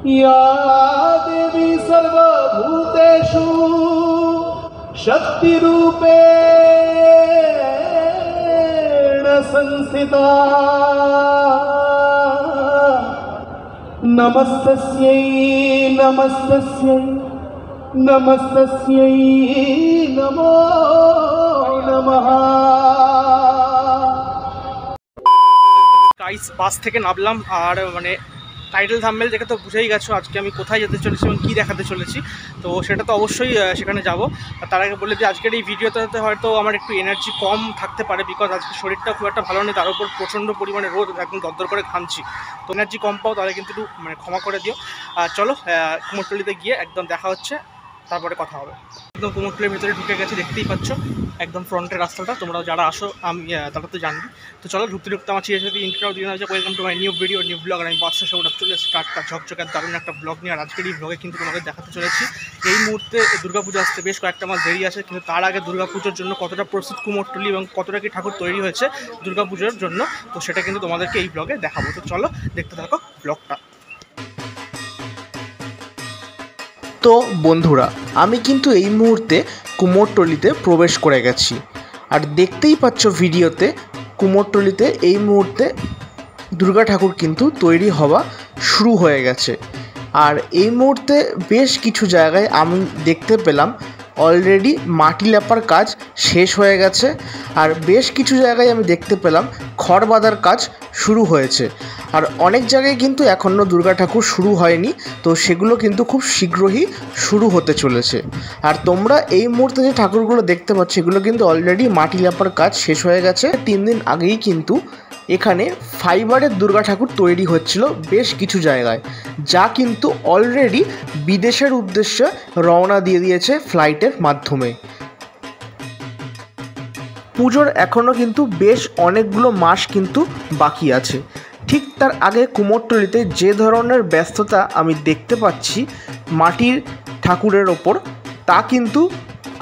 या देवी सर्वभूतेषु शक्तिरूपेण संस्थिता नमस्तस्यै नमस्तस्यै नमस्तस्यै नमो नमः। গাইস বাস থেকে নামলাম আর মানে টাইটেল থাম্বনেল দেখে তো বুঝেই গেছো আজকে আমি কোথায় যেতে চলেছি এবং কী দেখাতে চলেছি। তো সেটা তো অবশ্যই সেখানে যাব। তার আগে বলে যে আজকের এই ভিডিওতে হয়তো আমার একটু এনার্জি কম থাকতে পারে, বিকজ আজকে শরীরটা খুব একটা ভালো নেই, তার উপর প্রচণ্ড পরিমাণে রোদ, একদম দরদর করে ঘামছি। তো এনার্জি কম পাও তাহলে কিন্তু একটু মানে ক্ষমা করে দিও। চলো কুমোরটুলিতে গিয়ে একদম দেখা হচ্ছে, তারপরে কথা হবে। একদম কুমোরটুলির ভেতরে ঢুকে গেছে, দেখতেই পাচ্ছ একদম ফ্রন্টের রাস্তাটা। তোমরা যারা আসো আমি তারা তো জানবি। তো চলো ঢুকতে ঢুকতে আমার চিড়ে সাথে ইন্টারভিউ দিয়ে হচ্ছে welcome to my new video new vlog. আর আমি বাচ্চা সব চলে এসেছি টাটকা ঝকঝকে দারুণ একটা ব্লগ নিয়ে। আর আজকের এই ব্লগে কিন্তু তোমাকে দেখাতে চলেছি এই মুহূর্তে দুর্গাপুজো আসতে বেশ কয়েকটা মাস দেরি আছে, কিন্তু তার আগে দুর্গাপুজোর জন্য কতটা প্রস্তুত কুমোরটুলি এবং কতটা কি ঠাকুর তৈরি হয়েছে দুর্গাপুজোর জন্য, তো সেটা কিন্তু তোমাদেরকে এই ব্লগে দেখাবো। তো চলো দেখতে থাকো ব্লগটা। তো বন্ধুরা, আমি কিন্তু এই মুহূর্তে কুমোরটুলিতে প্রবেশ করে গেছি। আর দেখতেই পাচ্ছ ভিডিওতে কুমোরটুলিতে এই মুহূর্তে দুর্গা ঠাকুর কিন্তু তৈরি হওয়া শুরু হয়ে গেছে। আর এই মুহূর্তে বেশ কিছু জায়গায় আমি দেখতে পেলাম অলরেডি মাটি লেপার কাজ শেষ হয়ে গেছে। আর বেশ কিছু জায়গায় আমি দেখতে পেলাম খড় বাঁধার কাজ শুরু হয়েছে। আর অনেক জায়গায় কিন্তু এখনও দুর্গা ঠাকুর শুরু হয়নি, তো সেগুলো কিন্তু খুব শীঘ্রই শুরু হতে চলেছে। আর তোমরা এই মুহূর্তে যে ঠাকুরগুলো দেখতে পাচ্ছ এগুলো কিন্তু অলরেডি মাটি লেপার কাজ শেষ হয়ে গেছে। 3 দিন আগেই কিন্তু এখানে ফাইবারের দুর্গা ঠাকুর তৈরি হচ্ছিল বেশ কিছু জায়গায়, যা কিন্তু অলরেডি বিদেশের উদ্দেশ্যে রওনা দিয়ে দিয়েছে ফ্লাইটের মাধ্যমে। পুজোর এখনও কিন্তু বেশ অনেকগুলো মাস কিন্তু বাকি আছে। ঠিক তার আগে কুমোরটুলিতে যে ধরনের ব্যস্ততা আমি দেখতে পাচ্ছি মাটির ঠাকুরের ওপর, তা কিন্তু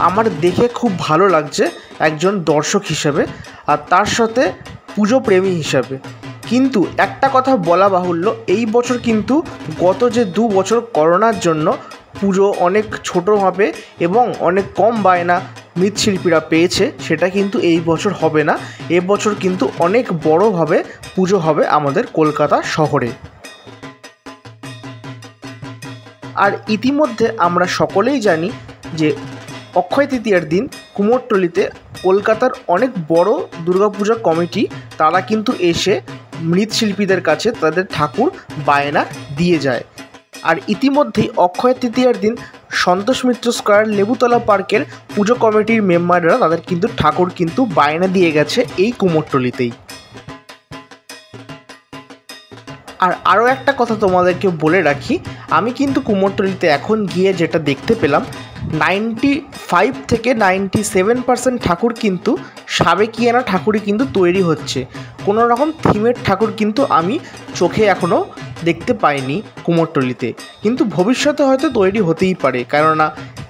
আমার দেখে খুব ভালো লাগছে একজন দর্শক হিসেবে আর তার সাথে পুজো প্রেমী হিসাবে। কিন্তু একটা কথা বলা বাহুল্য, এই বছর কিন্তু গত যে 2 বছর করোনার জন্য পুজো অনেক ছোটো হবে এবং অনেক কম বায়না মৃৎশিল্পীরা পেয়েছে, সেটা কিন্তু এই বছর হবে না। এবছর কিন্তু অনেক বড়োভাবে পুজো হবে আমাদের কলকাতা শহরে। আর ইতিমধ্যে আমরা সকলেই জানি যে অক্ষয় তৃতীয়ার দিন কুমোরটুলিতে কলকাতার অনেক বড় দুর্গাপূজা কমিটি তারা কিন্তু এসে মৃৎশিল্পীদের কাছে তাদের ঠাকুর বায়না দিয়ে যায়। আর ইতিমধ্যেই অক্ষয় তৃতীয়ার দিন সন্তোষ মিত্র স্কয়ার লেবুতলা পার্কের পুজো কমিটির মেম্বাররা তাদের কিন্তু ঠাকুর কিন্তু বায়না দিয়ে গেছে এই কুমোরটুলিতেই। আর আরও একটা কথা তোমাদেরকে বলে রাখি, আমি কিন্তু কুমোরটুলিতে এখন গিয়ে যেটা দেখতে পেলাম 95 থেকে 97% ঠাকুর কিন্তু সাবেকিয়ানা ঠাকুরই কিন্তু তৈরি হচ্ছে। কোনো রকম থিমের ঠাকুর কিন্তু আমি চোখে এখনও দেখতে পাইনি কুমোরটুলিতে, কিন্তু ভবিষ্যতে হয়তো তৈরি হতেই পারে, কেননা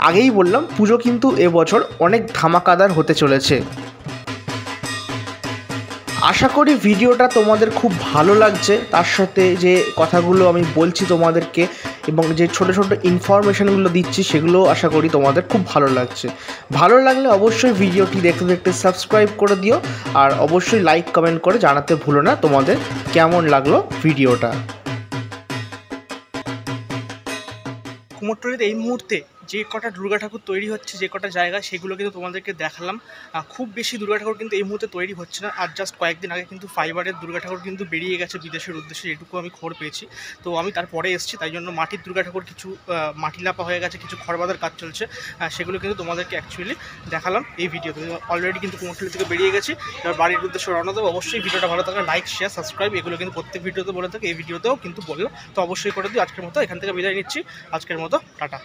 আগেই বললাম পুজো কিন্তু এবছর অনেক ধামাকাদার হতে চলেছে। আশা করি ভিডিওটা তোমাদের খুব ভালো লাগছে, তার সাথে যে কথাগুলো আমি বলছি তোমাদেরকে এবং যে ছোট ছোট ইনফরমেশানগুলো দিচ্ছি সেগুলো আশা করি তোমাদের খুব ভালো লাগছে। ভালো লাগলে অবশ্যই ভিডিওটি দেখতে দেখতে সাবস্ক্রাইব করে দিও আর অবশ্যই লাইক কমেন্ট করে জানাতে ভুলো না তোমাদের কেমন লাগলো ভিডিওটা। কুমোরটুলিতে এই মুহূর্তে যে কটা দুর্গা ঠাকুর তৈরি হচ্ছে, যে কটা জায়গা, সেগুলো কিন্তু তোমাদেরকে দেখালাম। খুব বেশি দুর্গা ঠাকুর কিন্তু এই মুহূর্তে তৈরি হচ্ছে না। আর জাস্ট কয়েকদিন আগে কিন্তু ফাইবারের দুর্গা ঠাকুর কিন্তু বেরিয়ে গেছে বিদেশের উদ্দেশ্যে, এটুকু আমি খবর পেয়েছি। তো আমি তারপরে এসেছি, তাই জন্য মাটির দুর্গা ঠাকুর কিছু মাটি লাপা হয়ে গেছে, কিছু খড় বাঁধার কাজ চলছে, সেগুলো কিন্তু তোমাদেরকে অ্যাকচুয়ালি দেখালাম এই ভিডিওতে। অলরেডি কিন্তু কুমোরটুলি থেকে বেরিয়ে গেছি, এবার বাড়ির উদ্দেশ্যে রওনা দেবো। অবশ্যই ভিডিওটা ভালো থাকলে লাইক শেয়ার সাবস্ক্রাইব এগুলো কিন্তু প্রত্যেক ভিডিওতে বলে থাকে, এই ভিডিওতেও কিন্তু বললাম, তো অবশ্যই করে দিই। আজকের মতো এখান থেকে বিদায় নিচ্ছি, আজকের মতো টাটা।